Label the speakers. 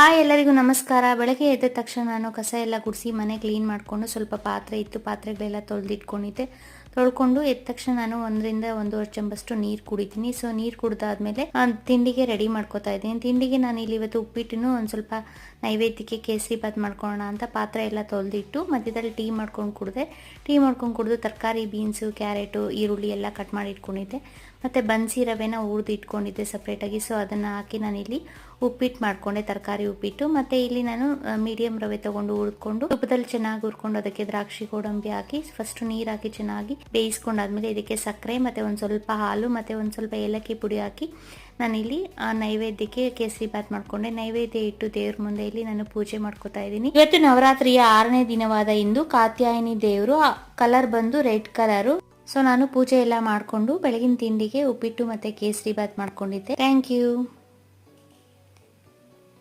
Speaker 1: Hi ಎಲ್ಲರಿಗೂ ನಮಸ್ಕಾರ. ಬೆಳಗ್ಗೆ ಎದ್ದ ತಕ್ಷಣ ನಾನು ಕಸ ಎಲ್ಲ ಗುಡಿಸಿ ಮನೆ ಕ್ಲೀನ್ ಮಾಡಿಕೊಂಡು ಸ್ವಲ್ಪ ಪಾತ್ರೆ ಇತ್ತು, ಪಾತ್ರೆಗಳೆಲ್ಲ ತೊಳೆದಿಟ್ಕೊಂಡಿದ್ದೆ. ತೊಳ್ಕೊಂಡು ಎದ್ದ ತಕ್ಷಣ ನಾನು 1-1.5 ಚಮಚಷ್ಟು ನೀರು ಕುಡಿತೀನಿ. ಸೊ ನೀರು ಕುಡ್ದಾದ್ಮೇಲೆ ತಿಂಡಿಗೆ ರೆಡಿ ಮಾಡ್ಕೋತಾ ಇದ್ದೀನಿ. ತಿಂಡಿಗೆ ನಾನು ಇಲ್ಲಿ ಇವತ್ತು ಉಪ್ಪಿಟ್ಟನ್ನು ಒಂದು ಸ್ವಲ್ಪ ನೈವೇದ್ಯಕ್ಕೆ ಕೇಸರಿ ಬಾತ್ ಮಾಡ್ಕೊಳ್ಳೋಣ ಅಂತ ಪಾತ್ರೆ ಎಲ್ಲ ತೊಳೆದಿಟ್ಟು ಮಧ್ಯದಲ್ಲಿ ಟೀ ಮಾಡ್ಕೊಂಡು ಕುಡಿದು ತರಕಾರಿ ಬೀನ್ಸು, ಕ್ಯಾರೆಟು, ಈರುಳ್ಳಿ ಎಲ್ಲ ಕಟ್ ಮಾಡಿ ಇಟ್ಕೊಂಡಿದ್ದೆ. ಮತ್ತು ಬನ್ಸಿ ರವೆನ ಹುರಿದು ಇಟ್ಕೊಂಡಿದ್ದೆ ಸಪ್ರೇಟಾಗಿ. ಸೊ ಅದನ್ನು ಹಾಕಿ ನಾನಿಲ್ಲಿ ಉಪ್ಪಿಟ್ಟು ಮಾಡಿಕೊಂಡೆ, ತರಕಾರಿ ಉಪ್ಪಿಟ್ಟು. ಮತ್ತು ಇಲ್ಲಿ ನಾನು ಮೀಡಿಯಮ್ ರವೆ ತೊಗೊಂಡು ಹುರ್ಕೊಂಡು ತುಪ್ಪದಲ್ಲಿ ಚೆನ್ನಾಗಿ ಹುರ್ಕೊಂಡು ಅದಕ್ಕೆ ದ್ರಾಕ್ಷಿ ಗೋಡಂಬಿ ಹಾಕಿ ಫಸ್ಟು ನೀರು ಹಾಕಿ ಚೆನ್ನಾಗಿ ಬೇಯಿಸ್ಕೊಂಡಾದ್ಮೇಲೆ ಇದಕ್ಕೆ ಸಕ್ಕರೆ ಮತ್ತು ಒಂದು ಸ್ವಲ್ಪ ಹಾಲು ಮತ್ತು ಒಂದು ಸ್ವಲ್ಪ ಏಲಕ್ಕಿ ಪುಡಿ ಹಾಕಿ ನಾನಿಲ್ಲಿ ನೈವೇದ್ಯಕ್ಕೆ ಕೇಸರಿ ಬಾತ್ ಮಾಡಿಕೊಂಡೆ. ನೈವೇದ್ಯ ಇಟ್ಟು ದೇವ್ರ ಮುಂದೆ ಇಲ್ಲಿ ನಾನು ಪೂಜೆ ಮಾಡ್ಕೋತಾ ಇದ್ದೀನಿ. ಇವತ್ತು ನವರಾತ್ರಿಯ 6ನೇ ದಿನವಾದ ಇಂದು ಕಾತ್ಯಾಯನಿ ದೇವರು, ಕಲರ್ ಬಂದು ರೆಡ್ ಕಲರು. ಸೊ ನಾನು ಪೂಜೆ ಎಲ್ಲ ಮಾಡಿಕೊಂಡು ಬೆಳಗಿನ ತಿಂಡಿಗೆ ಉಪ್ಪಿಟ್ಟು ಮತ್ತು ಕೇಸರಿ ಬಾತ್ ಮಾಡ್ಕೊಂಡಿದ್ದೆ. Thank you.